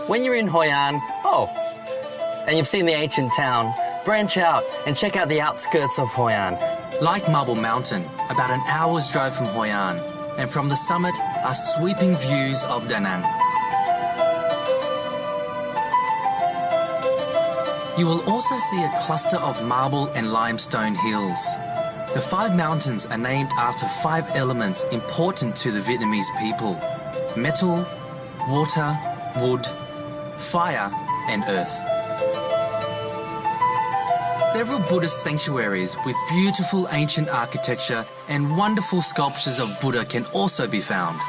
When you're in Hoi An, and you've seen the ancient town, branch out and check out the outskirts of Hoi An. Like Marble Mountain, about an hour's drive from Hoi An, and from the summit are sweeping views of Da Nang. You will also see a cluster of marble and limestone hills. The 5 mountains are named after 5 elements important to the Vietnamese people: metal, water, wood, fire, and earth. Several Buddhist sanctuaries with beautiful ancient architecture and wonderful sculptures of Buddha can also be found.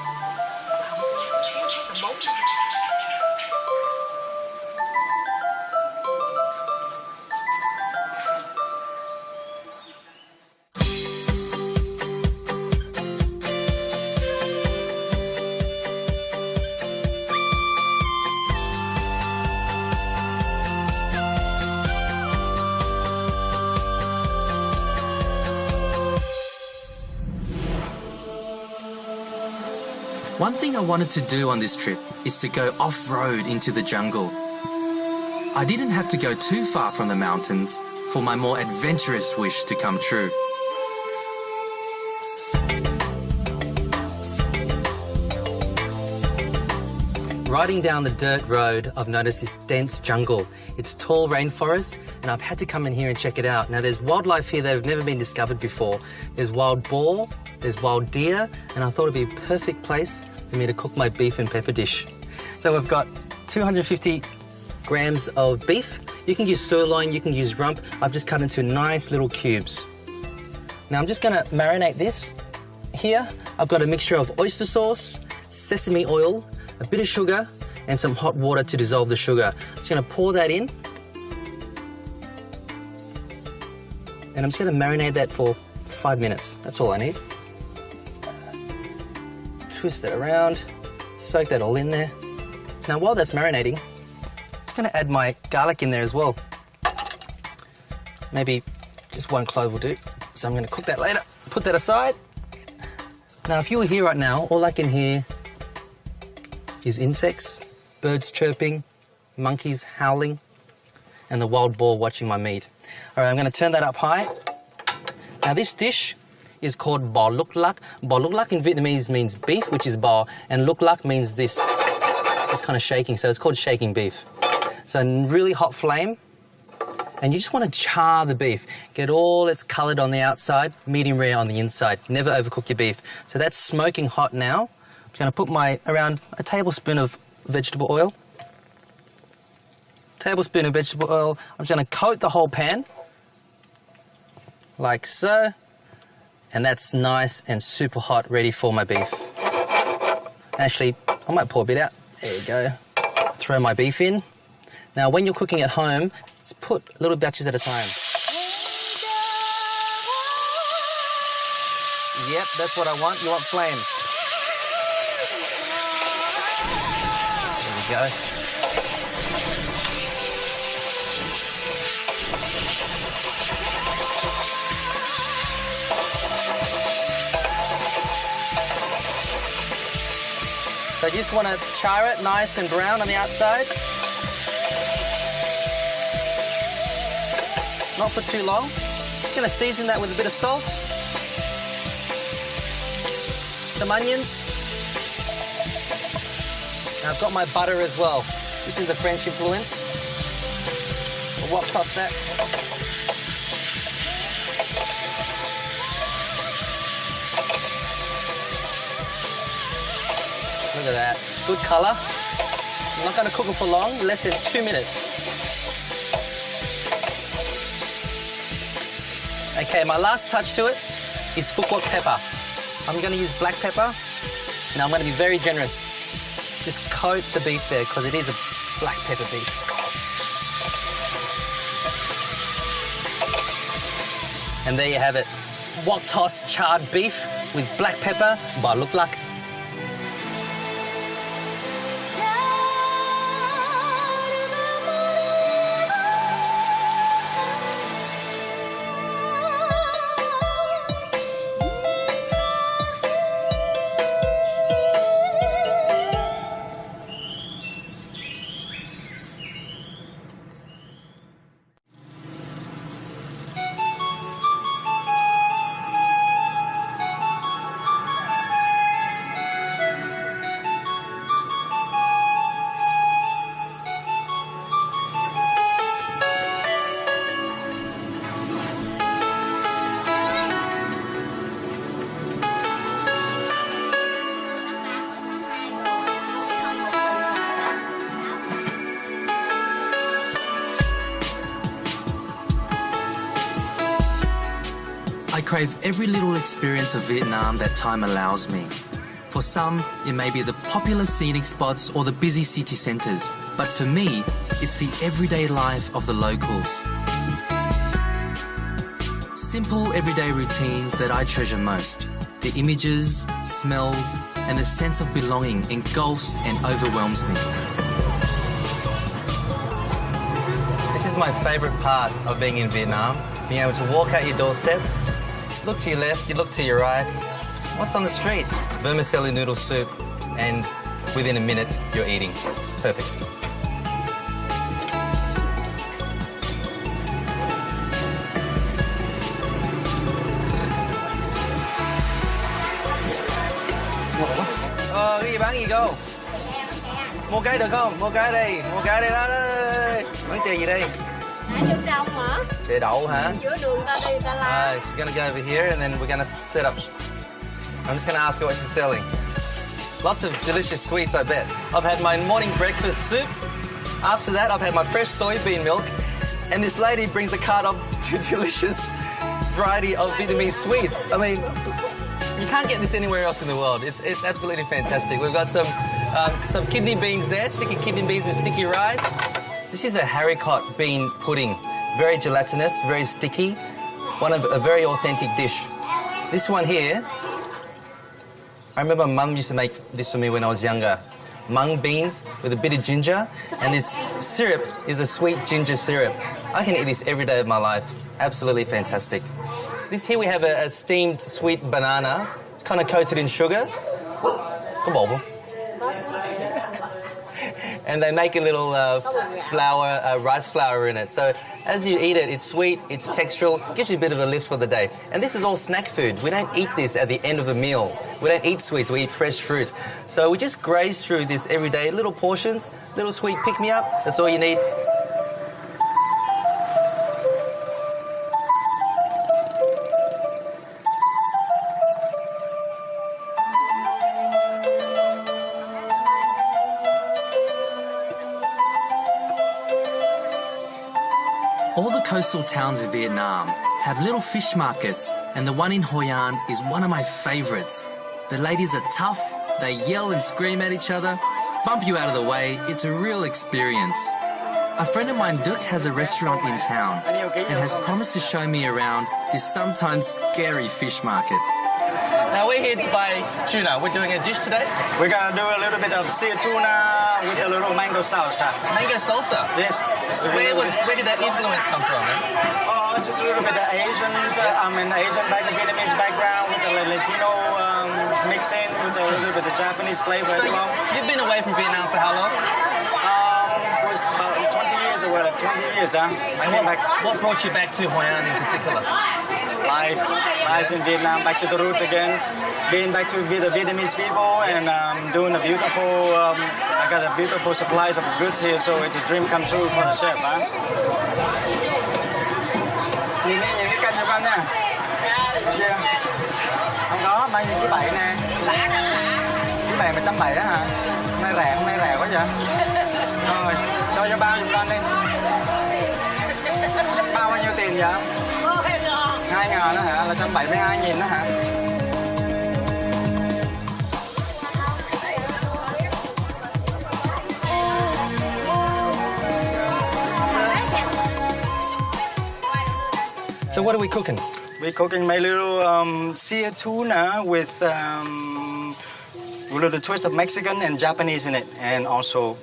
One thing I wanted to do on this trip is to go off-road into the jungle. I didn't have to go too far from the mountains for my more adventurous wish to come true. Riding down the dirt road, I've noticed this dense jungle. It's tall rainforest, and I've had to come in here and check it out. Now, there's wildlife here that have never been discovered before. There's wild boar, there's wild deer, and I thought it'd be a perfect place for me to cook my beef and pepper dish. So we've got 250 grams of beef. You can use sirloin, you can use rump. I've just cut into nice little cubes. Now I'm just gonna marinate this. Here, I've got a mixture of oyster sauce, sesame oil, a bit of sugar, and some hot water to dissolve the sugar. I'm just gonna pour that in. And I'm just gonna marinate that for 5 minutes. That's all I need. Twist it around, soak that all in there. So now while that's marinating, I'm just gonna add my garlic in there as well. Maybe just 1 clove will do. So I'm gonna cook that later, put that aside. Now if you were here right now, all I can hear is insects, birds chirping, monkeys howling, and the wild boar watching my meat. All right, I'm gonna turn that up high. Now this dish is called bo luk lak. Bo luk lak in Vietnamese means beef, which is bo, and luk lak means this kind of shaking, so it's called shaking beef. So really hot flame, and you just want to char the beef. Get all its coloured on the outside, medium rare on the inside. Never overcook your beef. So that's smoking hot now. I'm just going to put around a tablespoon of vegetable oil. Tablespoon of vegetable oil. I'm just going to coat the whole pan, like so. And that's nice and super hot, ready for my beef. Actually, I might pour a bit out. There you go. Throw my beef in. Now, when you're cooking at home, just put little batches at a time. Yep, that's what I want. You want flame. There we go. So you just want to char it nice and brown on the outside. Not for too long. Just going to season that with a bit of salt. Some onions. And I've got my butter as well. This is the French influence. I'll toss that. Look at that, good colour. I'm not going to cook it for long, less than 2 minutes. Okay, my last touch to it is phuc quoc pepper. I'm going to use black pepper. Now I'm going to be very generous. Just coat the beef there because it is a black pepper beef. And there you have it. Wok toss charred beef with black pepper, bo luk lak. I crave every little experience of Vietnam that time allows me. For some, it may be the popular scenic spots or the busy city centres, but for me, it's the everyday life of the locals. Simple everyday routines that I treasure most. The images, smells, and the sense of belonging engulfs and overwhelms me. This is my favourite part of being in Vietnam, being able to walk out your doorstep, look to your left, you look to your right. What's on the street? Vermicelli noodle soup, and within a minute, you're eating. Perfect. Cái gì bán gì cô? Mua cái được không? Mua cái đây, mua cái đây đó. Bán chè gì đây? Được đâu hả? Chè đậu hả? Giữa đường ta đi ta la. She's gonna go over here and then we're gonna set up. I'm just gonna ask her what she's selling. Lots of delicious sweets, I bet. I've had my morning breakfast soup. After that, I've had my fresh soybean milk. And this lady brings a cart of delicious variety of Vietnamese sweets. I mean, you can't get this anywhere else in the world. It's absolutely fantastic. We've got some kidney beans there, sticky kidney beans with sticky rice. This is a haricot bean pudding. Very gelatinous, very sticky. One of a very authentic dish. This one here, I remember Mum used to make this for me when I was younger. Mung beans with a bit of ginger, and this syrup is a sweet ginger syrup. I can eat this every day of my life. Absolutely fantastic. This here we have a steamed sweet banana. It's kind of coated in sugar. Come on. And they make a little rice flour in it. So as you eat it, it's sweet, it's textural, gives you a bit of a lift for the day. And this is all snack food. We don't eat this at the end of a meal. We don't eat sweets, we eat fresh fruit. So we just graze through this every day, little portions, little sweet pick-me-up. That's all you need. All the coastal towns in Vietnam have little fish markets, and the one in Hoi An is one of my favourites. The ladies are tough, they yell and scream at each other, bump you out of the way. It's a real experience. A friend of mine, Duc, has a restaurant in town and has promised to show me around this sometimes scary fish market. Now we're here to buy tuna. We're doing a dish today. We're gonna do a little bit of sea tuna with a little mango salsa. Mango salsa. Yes. Where did that influence come from? Oh, just a little bit of Asian. I'm an Asian Vietnamese background with a Latino mix in with a little bit of Japanese flavor as well. You've been away from Vietnam for how long? It was about 20 years or 20 years, huh? I came back. What brought you back to Hoi An in particular? Life in Vietnam, back to the roots again. Being back to the Vietnamese people and doing a beautiful, I got a beautiful supplies of goods here, so it's a dream come true for the chef, huh? Nhìn cái canh cho con nha. Chưa? Không có, bao nhiêu cái 7 nè. Cái 7 170 á hả? Hôm nay rẻ quá vậy? Rồi, cho bao giùm con đi. Bao nhiêu tiền vậy? 2.000 đó hả? Là 172.000 đó hả? So what are we cooking? We're cooking my little sea tuna with a little twist of Mexican and Japanese in it, and also,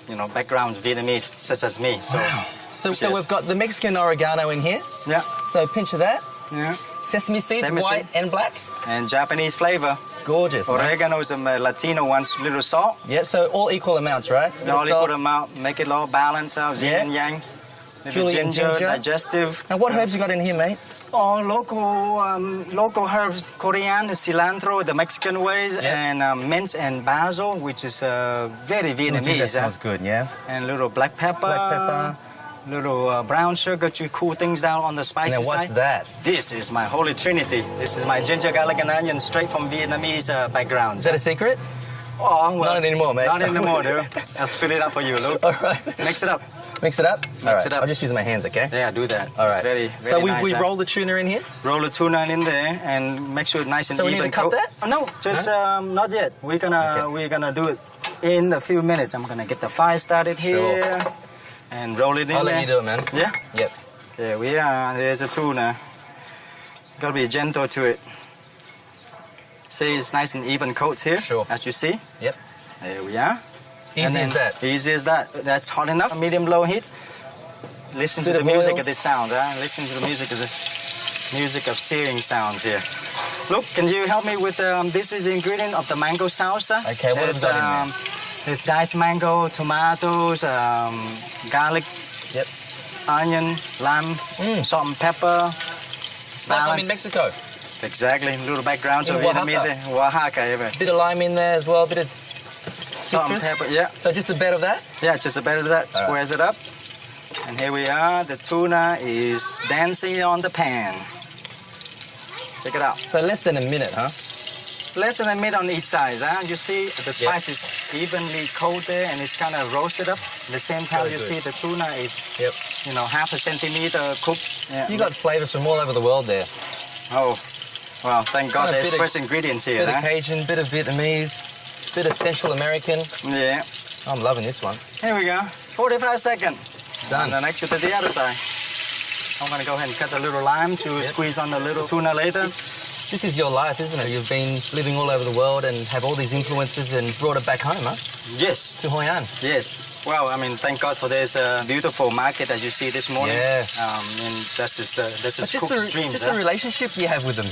you know, background Vietnamese such as me. So, wow. So we've got the Mexican oregano in here. Yeah. So a pinch of that. Yeah. Sesame seeds, white and black. And Japanese flavor. Gorgeous. Oregano is a Latino one, little salt. Yeah, so all equal amounts, right? All equal amount, make it all balance out, yin and yang. Julian ginger, digestive. And what herbs you got in here, mate? Oh, local herbs, coriander, cilantro, the Mexican ways, and mint and basil, which is very Vietnamese. That sounds good, yeah. And a little black pepper. Little brown sugar to cool things down on the spicy side. Now, what's that? This is my holy trinity. This is my ginger, garlic, and onion straight from Vietnamese background. Is that a secret? Oh, well, not anymore, mate. Not anymore, dude. I'll spill it up for you, Luke. All right. Mix it up. Mix it up? Mix it up. I'll just use my hands, okay? Yeah, do that. All right. It's very, very so nice, we huh? roll the tuna in here? Roll the tuna in there and make sure it's nice and So we even. need to cut that? Oh, no, just not yet. We're gonna do it in a few minutes. I'm gonna get the fire started here and roll it in I'll there. let you do it, man. Yeah. Yep. There we are. There's a tuna. Gotta be gentle to it. See, it's nice and even coat here. Sure. As you see. Yep. There we are. Easy as that. Easy as that. That's hot enough. Medium-low heat. Listen to Bit the of music oil. of this sound. Listen to the music of searing sounds here. Look, can you help me with this is the ingredient of the mango salsa. Okay, what have we got in there? There's diced mango, tomatoes, garlic, Yep. onion, lime, salt and pepper. Like I'm in Mexico. Exactly. Little background In of Vietnamese. Oaxaca, even. Bit of lime in there as well, bit of Salt and citrus. pepper, yeah. So just a bit of that? Yeah, just a bit of that. All right. Squares it up. And here we are. The tuna is dancing on the pan. Check it out. So less than a minute, huh? Less than a minute on each side. Huh? You see the spice is evenly coated and it's kind of roasted up. At the same time, Very you good. see the tuna is, half a centimeter cooked. Yeah. You got flavours from all over the world there. Oh, well, thank God Kind of there's bit of- fresh ingredients here. Bit of Huh? Cajun, bit of Vietnamese, bit of Central American. Yeah. I'm loving this one. Here we go. 45 seconds. Done. And then next to the other side. I'm going to go ahead and cut a little lime to squeeze on the little tuna later. This is your life, isn't it? You've been living all over the world and have all these influences and brought it back home, huh? Yes. To Hoi An. Yes. Well, I mean, thank God for this beautiful market that you see this morning. Yeah. And that's just Just cook's dreams. the relationship you have with them.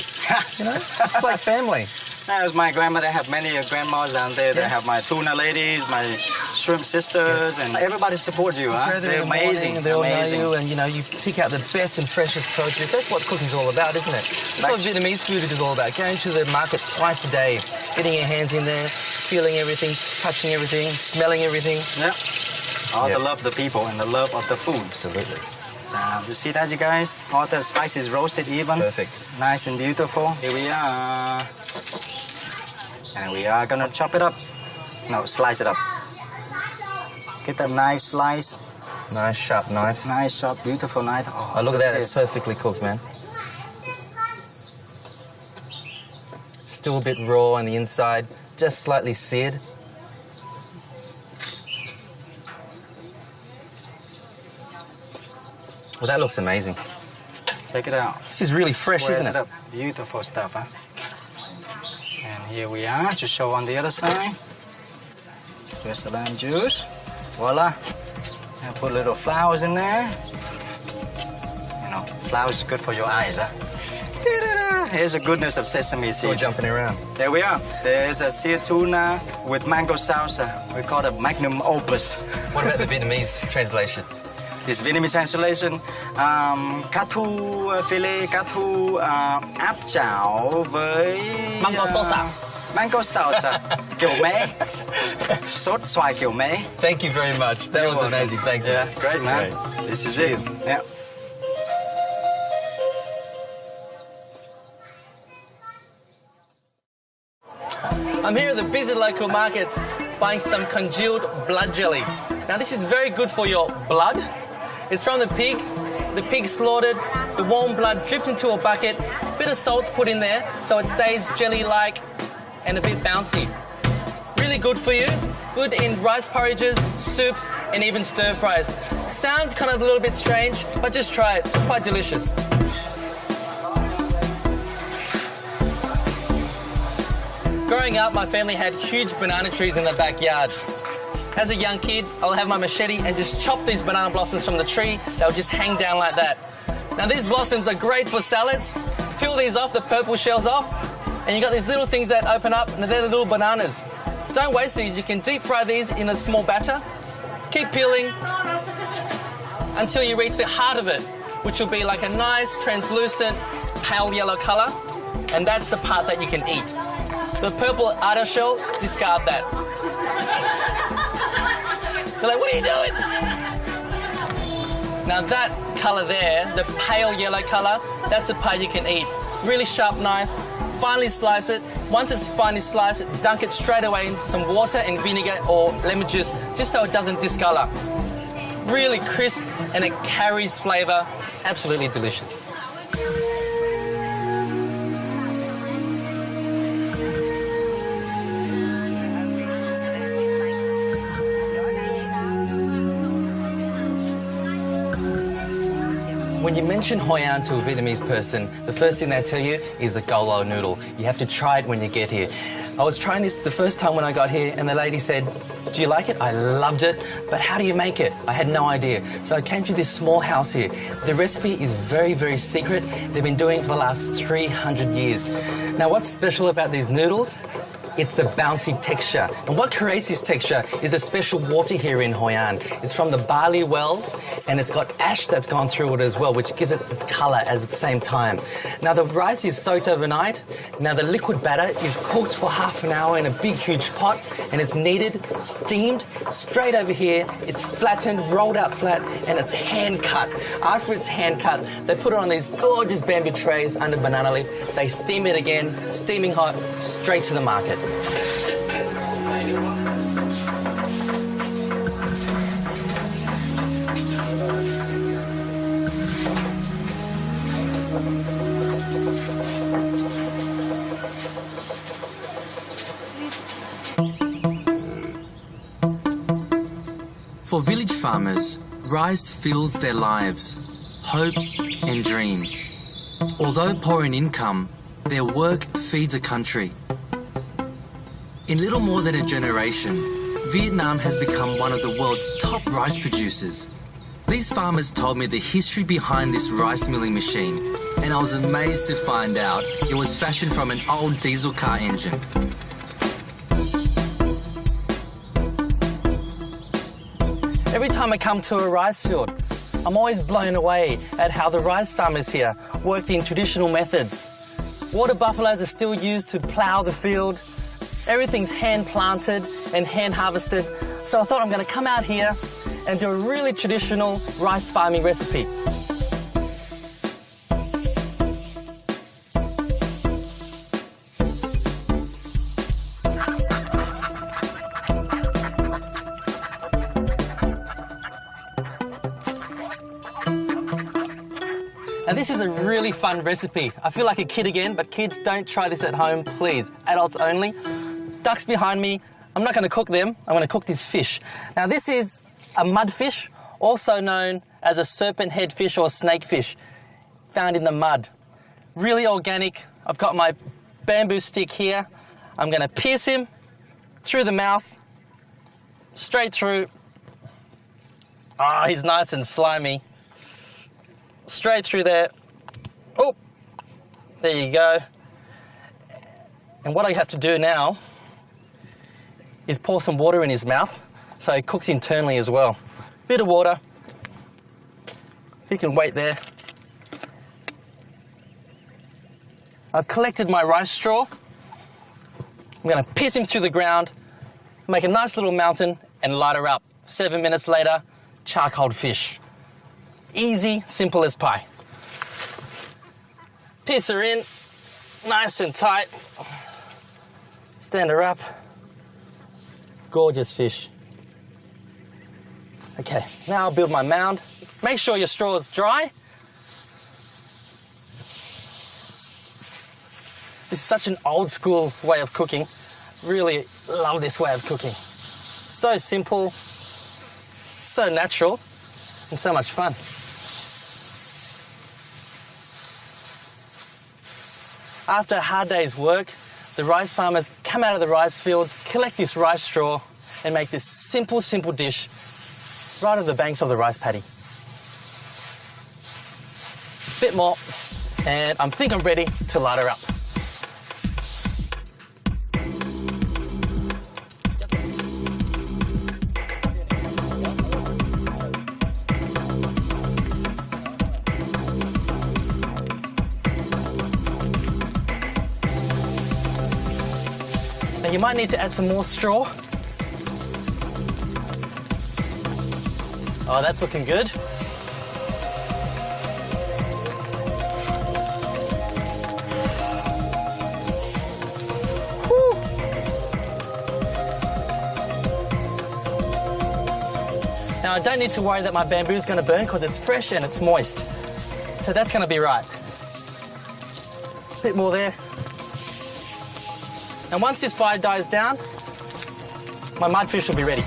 You know? It's like family. As my grandmother, I have many grandmas down there. They have my tuna ladies, my shrimp sisters, and everybody support you. Huh? Together They're in the morning amazing. and they all amazing. know you, and you pick out the best and freshest produce. That's what cooking's all about, isn't it? That's what Vietnamese food is all about. Going to the markets twice a day, getting your hands in there, feeling everything, touching everything, smelling everything. Yeah. All the love of the people and the love of the food. Absolutely. You see that, you guys? All the spices roasted even. Perfect. Nice and beautiful. Here we are. And we are gonna chop it up. No, slice it up. Get that nice slice. Nice sharp knife. Nice, sharp, beautiful knife. Oh, look at that. That's perfectly cooked, man. Still a bit raw on the inside, just slightly seared. Well, that looks amazing. Check it out. This is really fresh, Squares isn't it? up. Beautiful stuff, huh? And here we are, to show on the other side. Just the lime juice. Voila. And put little flowers in there. You know, flowers is good for your eyes, huh? Here's the goodness of sesame Still seed. jumping around. There we are. There's a seared tuna with mango salsa. We call it magnum opus. What about the Vietnamese translation? This Vietnamese translation, cá thu filet cá thu áp chảo với Mango salsa. Mango salsa kiểu mé. Sốt xoài kiểu mé. Thank you very much. That was welcome. amazing. Thanks, Yeah, man. great man. Great. This is Cheers. it. Yeah. I'm here at the busy local markets buying some congealed blood jelly. Now this is very good for your blood. It's from the pig slaughtered, the warm blood dripped into a bucket, bit of salt put in there so it stays jelly-like and a bit bouncy. Really good for you, good in rice porridges, soups and even stir fries. Sounds kind of a little bit strange, but just try it, it's quite delicious. Growing up, my family had huge banana trees in the backyard. As a young kid, I'll have my machete and just chop these banana blossoms from the tree. They'll just hang down like that. Now these blossoms are great for salads. Peel these off, the purple shells off, and you got these little things that open up, and they're the little bananas. Don't waste these. You can deep fry these in a small batter. Keep peeling until you reach the heart of it, which will be like a nice, translucent, pale yellow color, and that's the part that you can eat. The purple outer shell, discard that. They're like, what are you doing? Now that color there, the pale yellow color, that's the part you can eat. Really sharp knife, finely slice it. Once it's finely sliced, dunk it straight away into some water and vinegar or lemon juice, just so it doesn't discolor. Really crisp and it carries flavour. Absolutely delicious. When you mention Hoi An to a Vietnamese person, the first thing they tell you is the gao lao noodle. You have to try it when you get here. I was trying this the first time when I got here and the lady said, "Do you like it?" I loved it, but how do you make it? I had no idea. So I came to this small house here. The recipe is very, very secret. They've been doing it for the last 300 years. Now what's special about these noodles? It's the bouncy texture. And what creates this texture is a special water here in Hoi An. It's from the barley well, and it's got ash that's gone through it as well, which gives it its colour at the same time. Now the rice is soaked overnight. Now the liquid batter is cooked for half an hour in a big, huge pot, and it's kneaded, steamed, straight over here. It's flattened, rolled out flat, and it's hand cut. After it's hand cut, they put it on these gorgeous bamboo trays under banana leaf. They steam it again, steaming hot, straight to the market. For village farmers, rice fills their lives, hopes and dreams. Although poor in income, their work feeds a country. In little more than a generation, Vietnam has become one of the world's top rice producers. These farmers told me the history behind this rice milling machine, and I was amazed to find out it was fashioned from an old diesel car engine. Every time I come to a rice field, I'm always blown away at how the rice farmers here work in traditional methods. Water buffaloes are still used to plough the field. Everything's hand planted and hand harvested. So I thought I'm going to come out here and do a really traditional rice farming recipe. And this is a really fun recipe. I feel like a kid again, but kids, don't try this at home, please. Adults only. Ducks behind me. I'm not going to cook them. I'm going to cook this fish. Now, this is a mudfish, also known as a serpent head fish or snake fish, found in the mud. Really organic. I've got my bamboo stick here. I'm going to pierce him through the mouth, straight through. Ah, he's nice and slimy. Straight through there. Oh, there you go. And what I have to do now is pour some water in his mouth so he cooks internally as well. Bit of water. If you can wait there. I've collected my rice straw. I'm going to pierce him through the ground, make a nice little mountain, and light her up. 7 minutes later, charcoal fish. Easy, simple as pie. Pierce her in, nice and tight. Stand her up. Gorgeous fish. Okay, now I'll build my mound. Make sure your straw is dry. This is such an old school way of cooking. Really love this way of cooking. So simple, so natural, and so much fun. After a hard day's work, the rice farmers come out of the rice fields, collect this rice straw, and make this simple, simple dish right on the banks of the rice paddy. Bit more, and I think I'm ready to light her up. Now you might need to add some more straw. Oh, that's looking good. Whew. Now I don't need to worry that my bamboo is going to burn because it's fresh and it's moist. So that's going to be right. A bit more there. And once this fire dies down, my mudfish will be ready.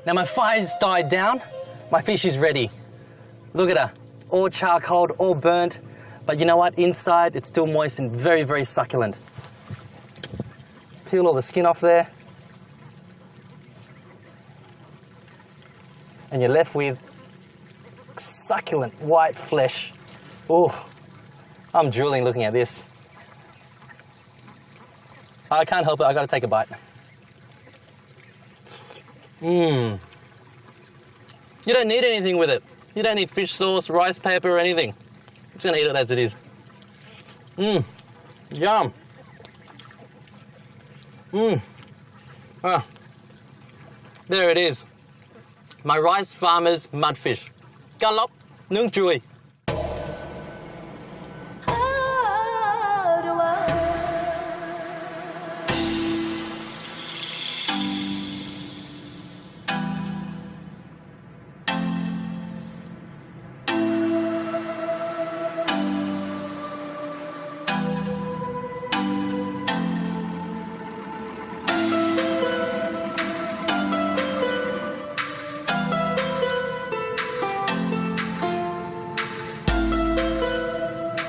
Now my fire's died down, my fish is ready. Look at her, all charcoaled, all burnt, but you know what? Inside it's still moist and very, very succulent. Peel all the skin off there. And you're left with succulent white flesh. Oh, I'm drooling looking at this. I can't help it, I gotta take a bite. Mmm. You don't need anything with it. You don't need fish sauce, rice paper, or anything. I'm just gonna eat it as it is. Mmm. Yum. Mmm. Ah. There it is. My rice farmer's mudfish. Gallop, nung chui.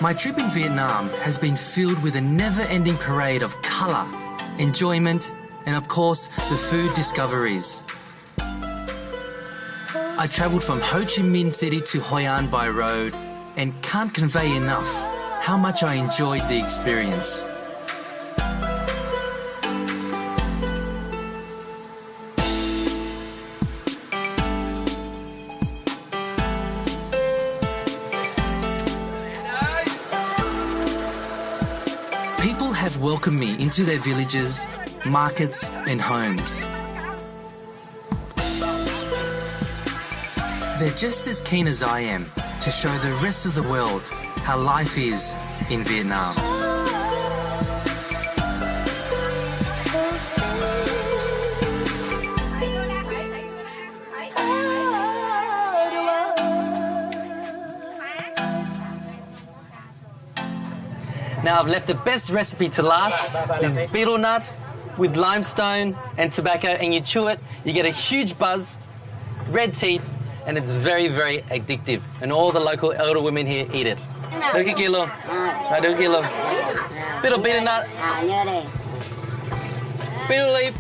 My trip in Vietnam has been filled with a never-ending parade of colour, enjoyment, and of course, the food discoveries. I travelled from Ho Chi Minh City to Hoi An by road and can't convey enough how much I enjoyed the experience. People have welcomed me into their villages, markets and homes. They're just as keen as I am to show the rest of the world how life is in Vietnam. Now I've left the best recipe to last, this betel nut with limestone and tobacco, and you chew it, you get a huge buzz, red teeth, and it's very, very addictive. And all the local elder women here eat it. Được cái kia luôn. Được kia luôn. Betel nut. Betel leaf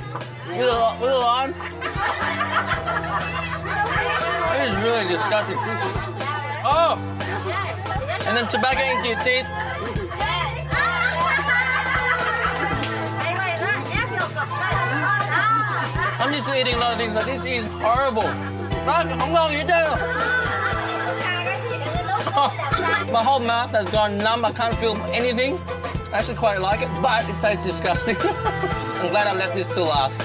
with a lime. It is really disgusting. Oh! And then tobacco into your teeth. I'm used to eating a lot of things, but this is horrible. Không ngon gì đâu. My whole mouth has gone numb. I can't feel anything. I actually quite like it, but it tastes disgusting. I'm glad I left this till last.